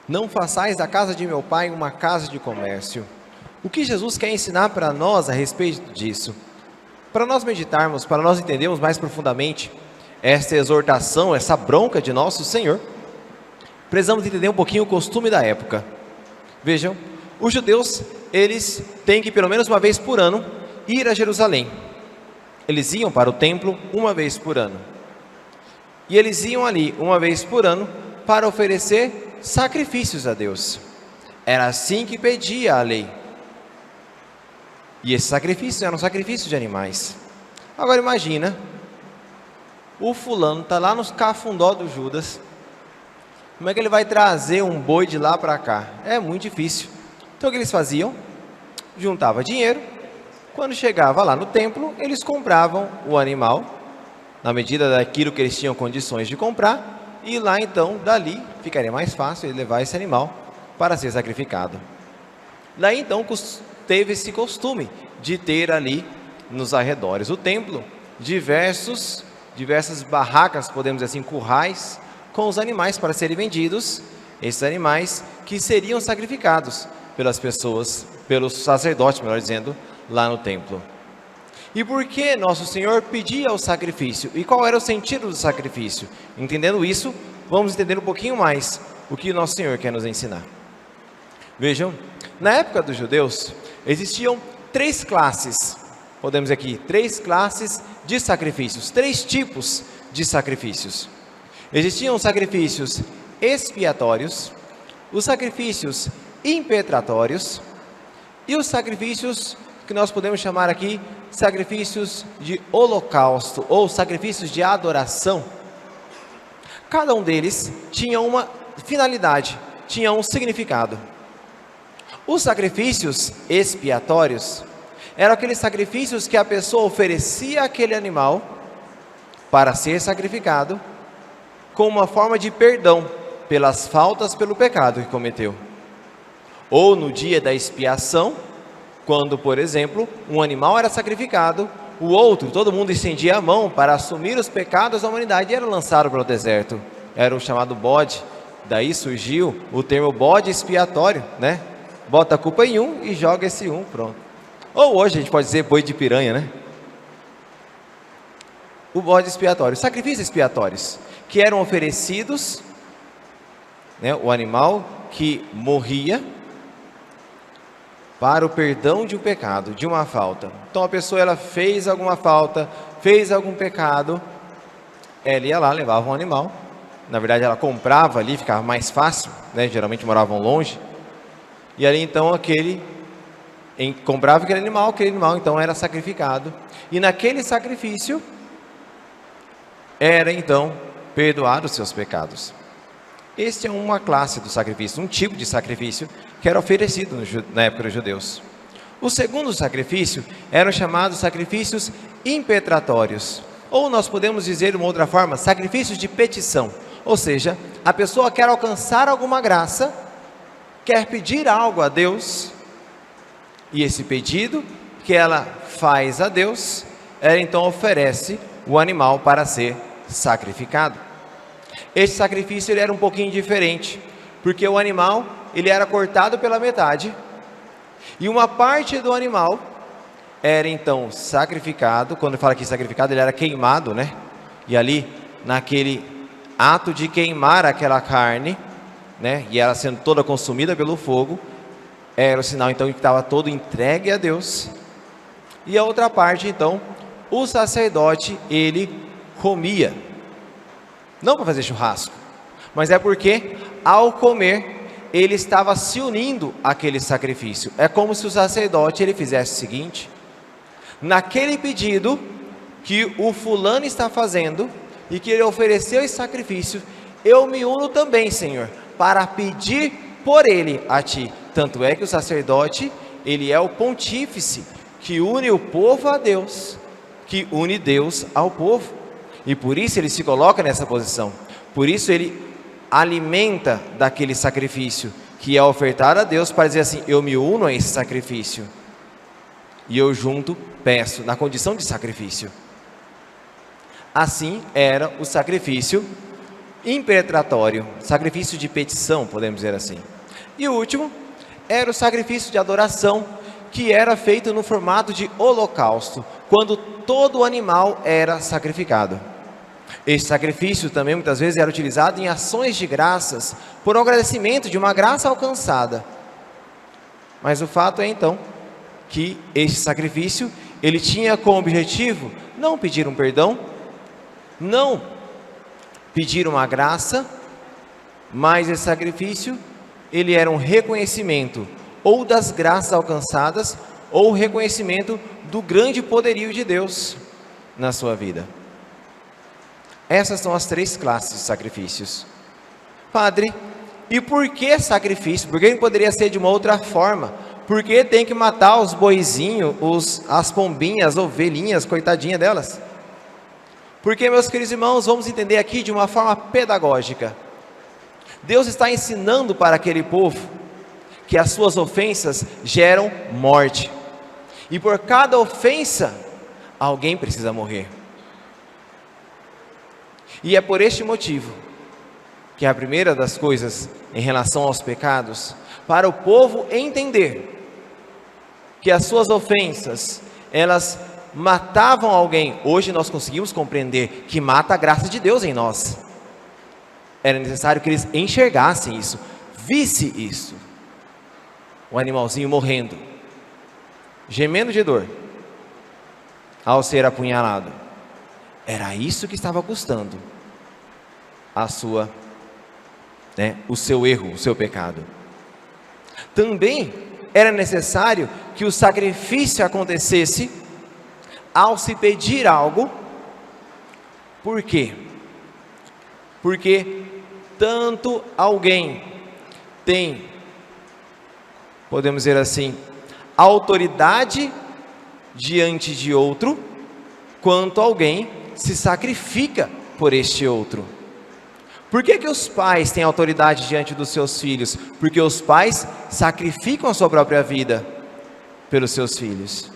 Não façais da casa de meu pai uma casa de comércio. O que Jesus quer ensinar para nós a respeito disso? Para nós meditarmos, para nós entendermos mais profundamente esta exortação, essa bronca de nosso Senhor, precisamos entender um pouquinho o costume da época. Vejam, os judeus, eles têm que pelo menos uma vez por ano ir a Jerusalém. Eles iam para o templo uma vez por ano. E eles iam ali uma vez por ano para oferecer sacrifícios a Deus. Era assim que pedia a lei. E esses sacrifícios eram sacrifícios de animais. Agora imagina, o fulano está lá no cafundó do Judas. Como é que ele vai trazer um boi de lá para cá? É muito difícil. Então o que eles faziam? Juntava dinheiro. Quando chegava lá no templo, eles compravam o animal, na medida daquilo que eles tinham condições de comprar. E lá então, dali, ficaria mais fácil ele levar esse animal para ser sacrificado. Daí então teve esse costume de ter ali nos arredores do templo diversas barracas, podemos dizer assim, currais, com os animais para serem vendidos, esses animais que seriam sacrificados pelas pessoas, pelos sacerdotes, melhor dizendo, lá no templo. E por que nosso Senhor pedia o sacrifício? E qual era o sentido do sacrifício? Entendendo isso, vamos entender um pouquinho mais o que nosso Senhor quer nos ensinar. Vejam, na época dos judeus, existiam três classes, podemos dizer aqui, três classes de sacrifícios, três tipos de sacrifícios. Existiam os sacrifícios expiatórios, os sacrifícios impetratórios e os sacrifícios que nós podemos chamar aqui sacrifícios de holocausto ou sacrifícios de adoração. Cada um deles tinha uma finalidade, tinha um significado. Os sacrifícios expiatórios eram aqueles sacrifícios que a pessoa oferecia aquele animal para ser sacrificado como uma forma de perdão pelas faltas, pelo pecado que cometeu. Ou no dia da expiação, quando, por exemplo, um animal era sacrificado, o outro, todo mundo estendia a mão para assumir os pecados da humanidade e era lançado para o deserto. Era o chamado bode. Daí surgiu o termo bode expiatório, né? Bota a culpa em um e joga esse um, pronto. Ou hoje a gente pode dizer boi de piranha, né? O bode expiatório, sacrifícios expiatórios, que eram oferecidos, né, o animal que morria para o perdão de um pecado, de uma falta. Então a pessoa ela fez alguma falta, fez algum pecado, ela ia lá, levava um animal. Na verdade ela comprava ali, ficava mais fácil, né? Geralmente moravam longe. E ali então comprava aquele animal então era sacrificado. E naquele sacrifício era então perdoar os seus pecados. Este é uma classe do sacrifício, um tipo de sacrifício que era oferecido na época dos judeus. O segundo sacrifício eram chamados sacrifícios impetratórios, ou nós podemos dizer de uma outra forma, sacrifícios de petição. Ou seja, a pessoa quer alcançar alguma graça, quer pedir algo a Deus, e esse pedido que ela faz a Deus, ela então oferece o animal para ser sacrificado. Esse sacrifício ele era um pouquinho diferente, porque o animal ele era cortado pela metade, e uma parte do animal era então sacrificado. Quando fala que sacrificado, ele era queimado, né? E ali, naquele ato de queimar aquela carne, né? E ela sendo toda consumida pelo fogo, era o sinal então que estava todo entregue a Deus. E a outra parte então, o sacerdote ele comia, não para fazer churrasco, mas é porque ao comer ele estava se unindo àquele sacrifício. É como se o sacerdote ele fizesse o seguinte: naquele pedido que o fulano está fazendo e que ele ofereceu esse sacrifício, eu me uno também, Senhor, para pedir por ele a Ti. Tanto é que o sacerdote, ele é o pontífice que une o povo a Deus, que une Deus ao povo. E por isso ele se coloca nessa posição. Por isso ele alimenta daquele sacrifício que é ofertado a Deus, para dizer assim: eu me uno a esse sacrifício e eu junto peço, na condição de sacrifício. Assim era o sacrifício impetratório, sacrifício de petição, podemos dizer assim. E o último era o sacrifício de adoração, que era feito no formato de holocausto, quando todo o animal era sacrificado. Este sacrifício também muitas vezes era utilizado em ações de graças, por agradecimento de uma graça alcançada. Mas o fato é então que este sacrifício, ele tinha como objetivo não pedir um perdão, não pedir uma graça, mas esse sacrifício, ele era um reconhecimento ou das graças alcançadas, ou reconhecimento do grande poderio de Deus na sua vida. Essas são as 3 classes de sacrifícios. Padre, e por que sacrifício? Por que não poderia ser de uma outra forma? Por que tem que matar os boizinhos, as pombinhas, as ovelhinhas, coitadinha delas? Porque, meus queridos irmãos, vamos entender aqui de uma forma pedagógica. Deus está ensinando para aquele povo que as suas ofensas geram morte. E por cada ofensa, alguém precisa morrer. E é por este motivo que a primeira das coisas em relação aos pecados, para o povo entender que as suas ofensas, elas matavam alguém. Hoje nós conseguimos compreender que mata a graça de Deus em nós. Era necessário que eles enxergassem isso, vissem isso. O animalzinho morrendo, gemendo de dor, ao ser apunhalado. Era isso que estava custando o seu erro, o seu pecado. Também era necessário que o sacrifício acontecesse ao se pedir algo. Por quê? Porque tanto alguém tem, podemos dizer assim, autoridade diante de outro, quanto alguém se sacrifica por este outro. Por que que os pais têm autoridade diante dos seus filhos? Porque os pais sacrificam a sua própria vida pelos seus filhos.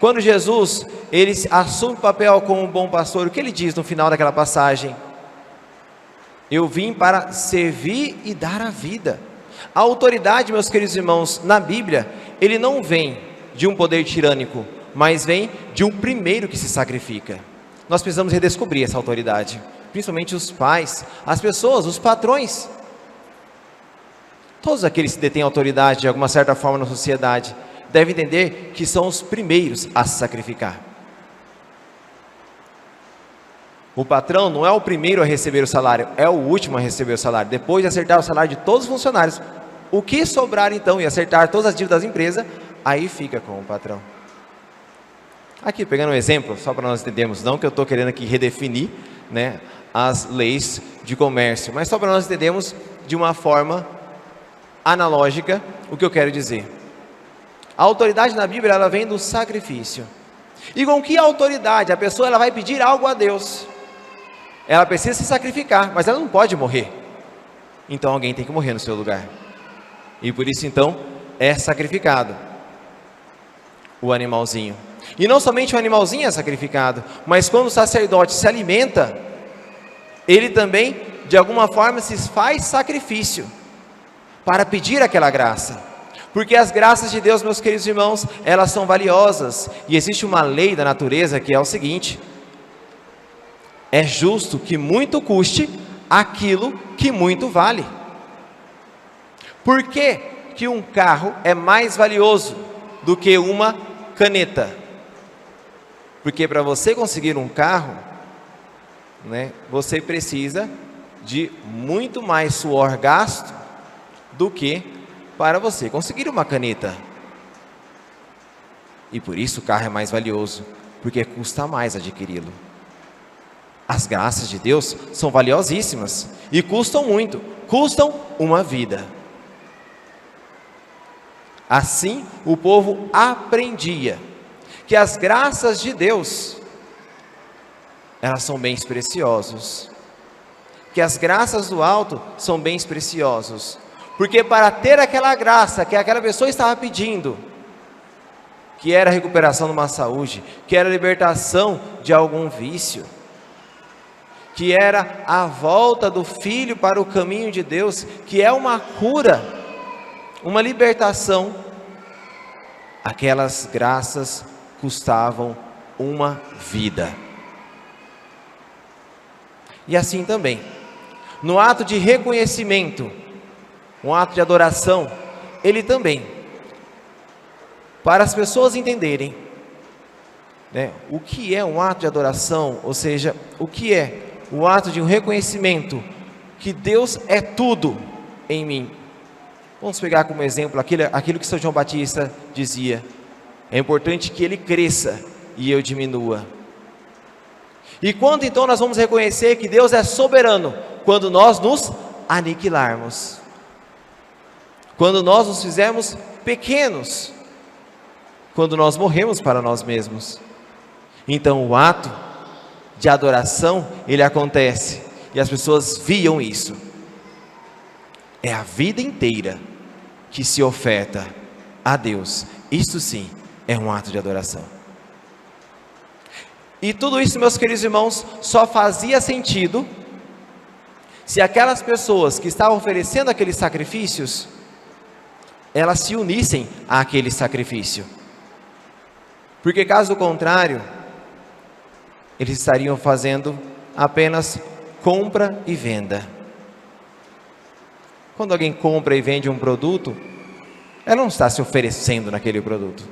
Quando Jesus, ele assume o papel como um bom pastor, o que ele diz no final daquela passagem? Eu vim para servir e dar a vida. A autoridade, meus queridos irmãos, na Bíblia, ele não vem de um poder tirânico, mas vem de um primeiro que se sacrifica. Nós precisamos redescobrir essa autoridade, principalmente os pais, as pessoas, os patrões. Todos aqueles que detêm autoridade de alguma certa forma na sociedade, devem entender que são os primeiros a se sacrificar. O patrão não é o primeiro a receber o salário, é o último a receber o salário. Depois de acertar o salário de todos os funcionários, o que sobrar então e acertar todas as dívidas da empresa, aí fica com o patrão. Aqui, pegando um exemplo, só para nós entendermos, não que eu estou querendo aqui redefinir, as leis de comércio, mas só para nós entendermos de uma forma analógica o que eu quero dizer. A autoridade na Bíblia, ela vem do sacrifício. E com que autoridade a pessoa ela vai pedir algo a Deus? Ela precisa se sacrificar, mas ela não pode morrer. Então alguém tem que morrer no seu lugar. E por isso então é sacrificado o animalzinho. E não somente o animalzinho é sacrificado, mas quando o sacerdote se alimenta, ele também de alguma forma se faz sacrifício para pedir aquela graça. Porque as graças de Deus, meus queridos irmãos, elas são valiosas. E existe uma lei da natureza que é o seguinte: é justo que muito custe aquilo que muito vale. Por que que um carro é mais valioso do que uma caneta? Porque para você conseguir um carro, você precisa de muito mais suor gasto do que para você conseguir uma caneta. E por isso o carro é mais valioso, porque custa mais adquiri-lo. As graças de Deus são valiosíssimas e custam muito, custam uma vida. Assim o povo aprendia que as graças de Deus, elas são bens preciosos, que as graças do alto são bens preciosos, porque para ter aquela graça que aquela pessoa estava pedindo, que era a recuperação de uma saúde, que era a libertação de algum vício, que era a volta do Filho para o caminho de Deus, que é uma cura, uma libertação, aquelas graças custavam uma vida. E assim também, no ato de reconhecimento, um ato de adoração, ele também, para as pessoas entenderem, né, o que é um ato de adoração, ou seja, o que é o ato de um reconhecimento que Deus é tudo em mim. Vamos pegar como exemplo aquilo que São João Batista dizia: é importante que ele cresça e eu diminua. E quando então nós vamos reconhecer que Deus é soberano? Quando nós nos aniquilarmos, quando nós nos fizermos pequenos, quando nós morremos para nós mesmos. Então o ato de adoração, ele acontece, e as pessoas viam isso. É a vida inteira que se oferta a Deus. Isso sim é um ato de adoração. E tudo isso, meus queridos irmãos, só fazia sentido se aquelas pessoas que estavam oferecendo aqueles sacrifícios, elas se unissem àquele sacrifício. Porque caso contrário, eles estariam fazendo apenas compra e venda. Quando alguém compra e vende um produto, ela não está se oferecendo naquele produto.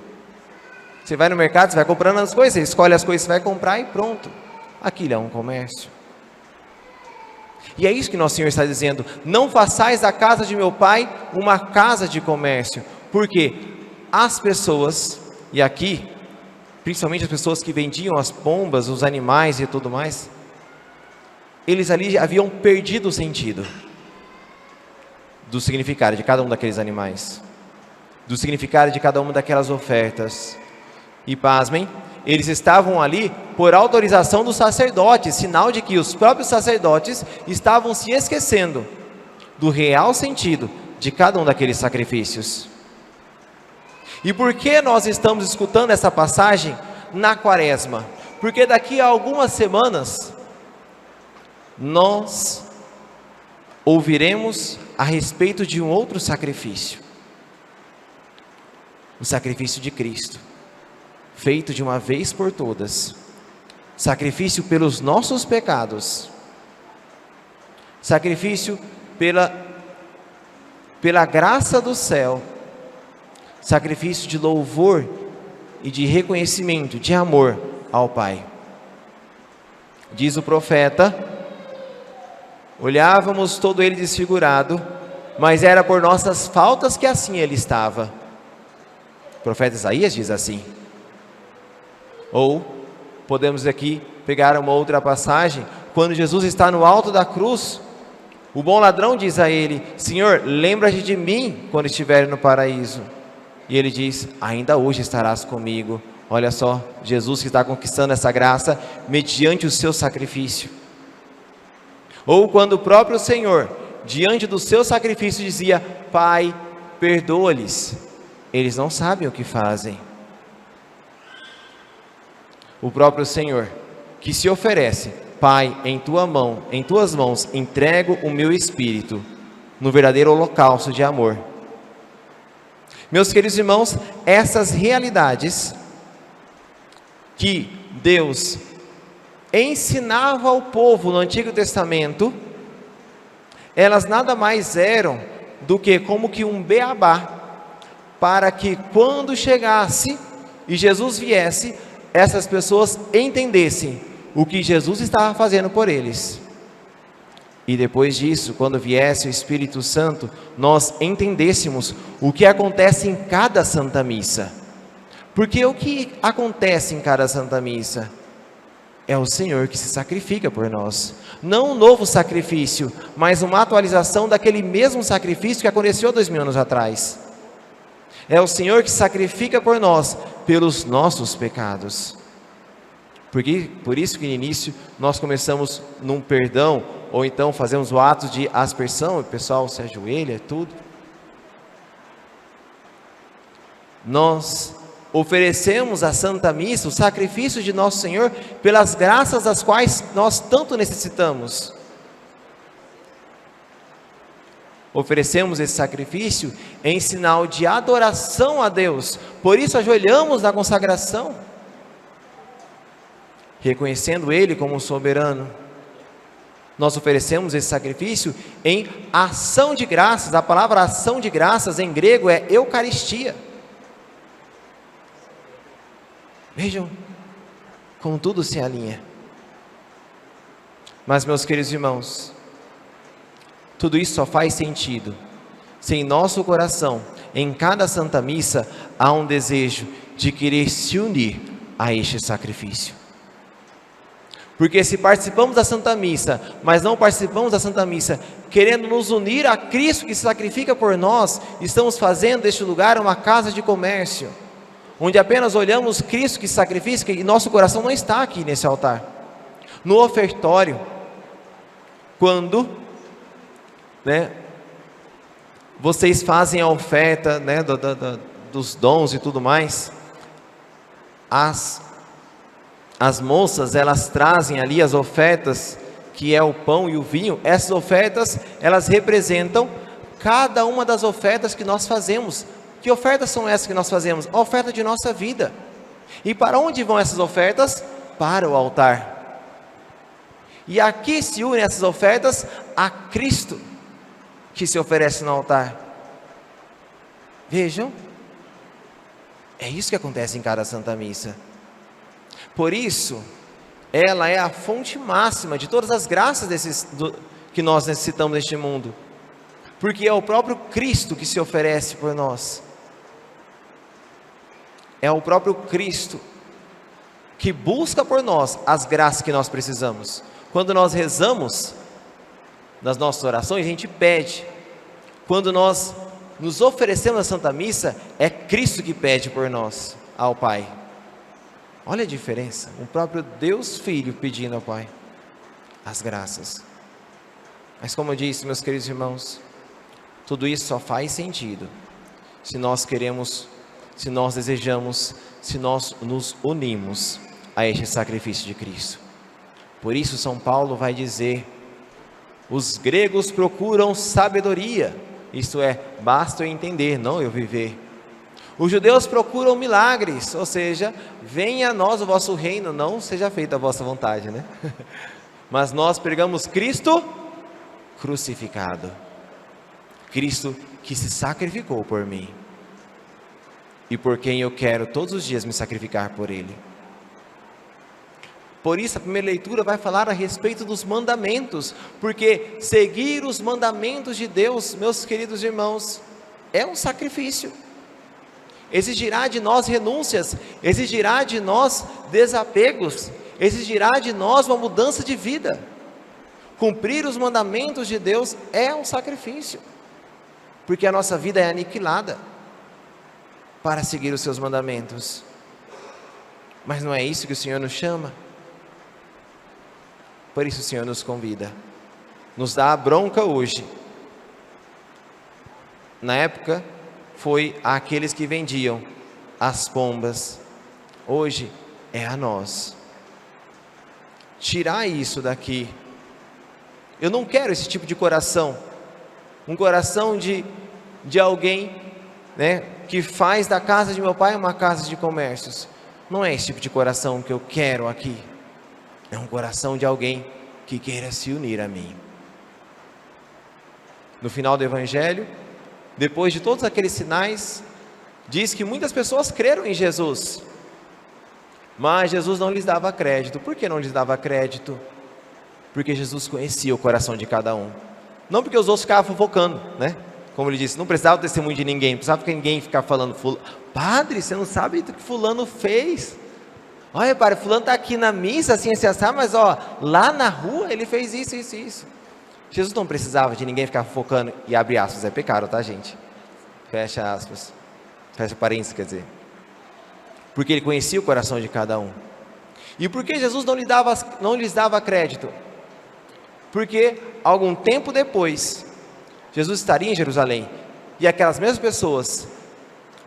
Você vai no mercado, você vai comprando as coisas, você escolhe as coisas que você vai comprar e pronto. Aquilo é um comércio. E é isso que nosso Senhor está dizendo: não façais da casa de meu Pai uma casa de comércio. Porque as pessoas, e aqui, principalmente as pessoas que vendiam as pombas, os animais e tudo mais, eles ali haviam perdido o sentido do significado de cada um daqueles animais, do significado de cada uma daquelas ofertas. E pasmem, eles estavam ali por autorização dos sacerdotes, sinal de que os próprios sacerdotes estavam se esquecendo do real sentido de cada um daqueles sacrifícios. E por que nós estamos escutando essa passagem na Quaresma? Porque daqui a algumas semanas nós ouviremos a respeito de um outro sacrifício, o sacrifício de Cristo, feito de uma vez por todas, sacrifício pelos nossos pecados, sacrifício pela graça do céu, sacrifício de louvor e de reconhecimento, de amor ao Pai. Diz o profeta: olhávamos todo ele desfigurado, mas era por nossas faltas que assim ele estava. O profeta Isaías diz assim. Ou podemos aqui pegar uma outra passagem, quando Jesus está no alto da cruz, o bom ladrão diz a ele: Senhor, lembra-te de mim quando estiver no paraíso. E ele diz: ainda hoje estarás comigo. Olha só, Jesus que está conquistando essa graça mediante o seu sacrifício. Ou quando o próprio Senhor, diante do seu sacrifício, dizia: Pai, perdoa-lhes, eles não sabem o que fazem. O próprio Senhor que se oferece: Pai, em tuas mãos entrego o meu espírito, no verdadeiro holocausto de amor. Meus queridos irmãos, essas realidades que Deus ensinava ao povo no Antigo Testamento, elas nada mais eram do que como que um beabá, para que quando chegasse e Jesus viesse, essas pessoas entendessem o que Jesus estava fazendo por eles. E depois disso, quando viesse o Espírito Santo, nós entendêssemos o que acontece em cada Santa Missa. Porque o que acontece em cada Santa Missa? É o Senhor que se sacrifica por nós. Não um novo sacrifício, mas uma atualização daquele mesmo sacrifício que aconteceu 2000 anos atrás. É o Senhor que se sacrifica por nós, pelos nossos pecados. Por isso que no início nós começamos num perdão, ou então fazemos o ato de aspersão, o pessoal se ajoelha, tudo. Nós oferecemos a Santa Missa, o sacrifício de nosso Senhor, pelas graças das quais nós tanto necessitamos. Oferecemos esse sacrifício em sinal de adoração a Deus, por isso ajoelhamos na consagração, reconhecendo Ele como soberano. Nós oferecemos esse sacrifício em ação de graças. A palavra ação de graças em grego é Eucaristia. Vejam como tudo se alinha. Mas, meus queridos irmãos, tudo isso só faz sentido se em nosso coração, em cada Santa Missa, há um desejo de querer se unir a este sacrifício. Porque se participamos da Santa Missa, mas não participamos da Santa Missa querendo nos unir a Cristo que se sacrifica por nós, estamos fazendo deste lugar uma casa de comércio, onde apenas olhamos Cristo que se sacrifica e nosso coração não está aqui nesse altar. No ofertório, quando vocês fazem a oferta dos dons e tudo mais, as moças, elas trazem ali as ofertas, que é o pão e o vinho. Essas ofertas, elas representam cada uma das ofertas que nós fazemos. Que ofertas são essas que nós fazemos? A oferta de nossa vida. E para onde vão essas ofertas? Para o altar. E aqui se unem essas ofertas a Cristo, que se oferece no altar. Vejam, é isso que acontece em cada Santa Missa. Por isso, ela é a fonte máxima de todas as graças que nós necessitamos neste mundo. Porque é o próprio Cristo que se oferece por nós. É o próprio Cristo que busca por nós as graças que nós precisamos. Quando nós rezamos, nas nossas orações, a gente pede. Quando nós nos oferecemos à Santa Missa, é Cristo que pede por nós ao Pai. Olha a diferença, o próprio Deus Filho pedindo ao Pai as graças. Mas como eu disse, meus queridos irmãos, tudo isso só faz sentido se nós queremos, se nós desejamos, se nós nos unimos a este sacrifício de Cristo. Por isso São Paulo vai dizer: os gregos procuram sabedoria, isto é, basta eu entender, não eu viver. Os judeus procuram milagres, ou seja, venha a nós o vosso reino, não seja feita a vossa vontade, né? Mas nós pregamos Cristo crucificado, Cristo que se sacrificou por mim, e por quem eu quero todos os dias me sacrificar por Ele. Por isso a primeira leitura vai falar a respeito dos mandamentos, porque seguir os mandamentos de Deus, meus queridos irmãos, é um sacrifício. Exigirá de nós renúncias, exigirá de nós desapegos, exigirá de nós uma mudança de vida. Cumprir os mandamentos de Deus é um sacrifício, porque a nossa vida é aniquilada para seguir os seus mandamentos. Mas não é isso que o Senhor nos chama. Por isso o Senhor nos convida, nos dá a bronca hoje. Na época foi àqueles que vendiam as pombas, hoje é a nós. Tirar isso daqui. Eu não quero esse tipo de coração, um coração de alguém, que faz da casa de meu pai uma casa de comércios. Não é esse tipo de coração que eu quero aqui. É um coração de alguém que queira se unir a mim. No final do Evangelho, depois de todos aqueles sinais, diz que muitas pessoas creram em Jesus, mas Jesus não lhes dava crédito. Por que não lhes dava crédito? Porque Jesus conhecia o coração de cada um. Não porque os outros ficavam fofocando, Como ele disse, não precisava testemunho de ninguém, não precisava que ninguém ficar falando: padre, você não sabe o que fulano fez. Olha, padre, fulano está aqui na missa, assim, mas lá na rua ele fez isso, isso, isso. Jesus não precisava de ninguém ficar focando, e abre aspas, é pecado, tá, gente? Fecha aspas, fecha parênteses, quer dizer. Porque ele conhecia o coração de cada um. E por que Jesus não lhes dava crédito? Porque algum tempo depois, Jesus estaria em Jerusalém, e aquelas mesmas pessoas,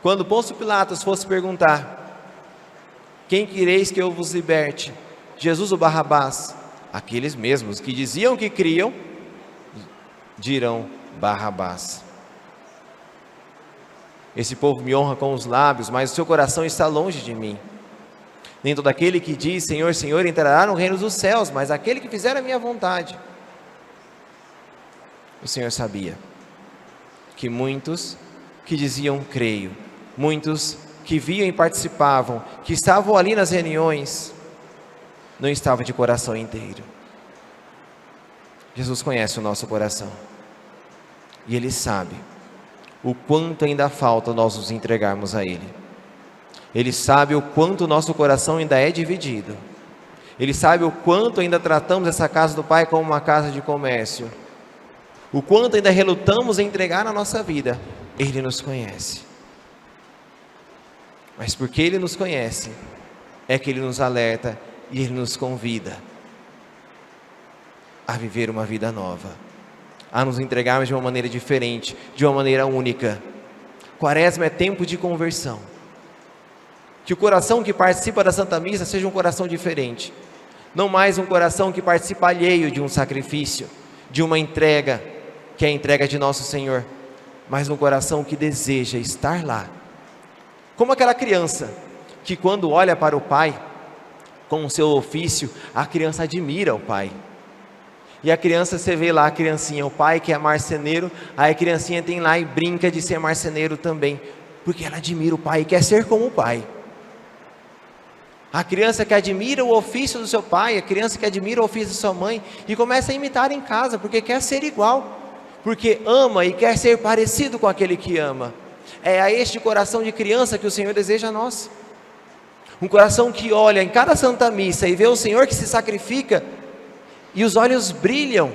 quando Pôncio Pilatos fosse perguntar: Quem quereis que eu vos liberte? Jesus ou Barrabás? Aqueles mesmos que diziam que criam, dirão Barrabás. Esse povo me honra com os lábios, mas o seu coração está longe de mim. Nem todo aquele que diz Senhor, Senhor entrará no reino dos céus, mas aquele que fizer a minha vontade. O Senhor sabia que muitos que diziam creio, muitos que viam e participavam, que estavam ali nas reuniões, não estavam de coração inteiro. Jesus conhece o nosso coração e Ele sabe o quanto ainda falta nós nos entregarmos a Ele. Ele sabe o quanto o nosso coração ainda é dividido. Ele sabe o quanto ainda tratamos essa casa do Pai como uma casa de comércio. O quanto ainda relutamos em entregar a nossa vida. Ele nos conhece. Mas porque Ele nos conhece, é que Ele nos alerta e Ele nos convida a viver uma vida nova, a nos entregarmos de uma maneira diferente, de uma maneira única. Quaresma é tempo de conversão. Que o coração que participa da Santa Missa seja um coração diferente. Não mais um coração que participa alheio de um sacrifício, de uma entrega, que é a entrega de nosso Senhor, mas um coração que deseja estar lá. Como aquela criança, que quando olha para o pai, com o seu ofício, a criança admira o pai. E a criança, você vê lá a criancinha, o pai que é marceneiro, aí a criancinha tem lá e brinca de ser marceneiro também, porque ela admira o pai e quer ser como o pai. A criança que admira o ofício do seu pai, a criança que admira o ofício de sua mãe, e começa a imitar em casa, porque quer ser igual, porque ama e quer ser parecido com aquele que ama. É a este coração de criança que o Senhor deseja a nós. Um coração que olha em cada Santa Missa e vê o Senhor que se sacrifica, e os olhos brilham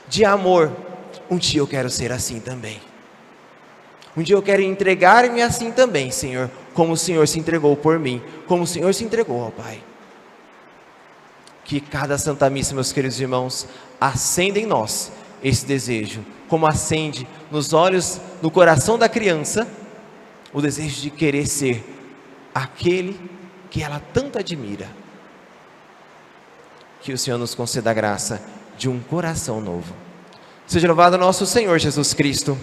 de amor. Um dia eu quero ser assim também. Um dia eu quero entregar-me assim também, Senhor, como o Senhor se entregou por mim, como o Senhor se entregou ao Pai. Que cada Santa Missa, meus queridos irmãos, acenda em nós esse desejo, como acende nos olhos, no coração da criança, o desejo de querer ser aquele que ela tanto admira. Que o Senhor nos conceda a graça de um coração novo. Seja louvado nosso Senhor Jesus Cristo.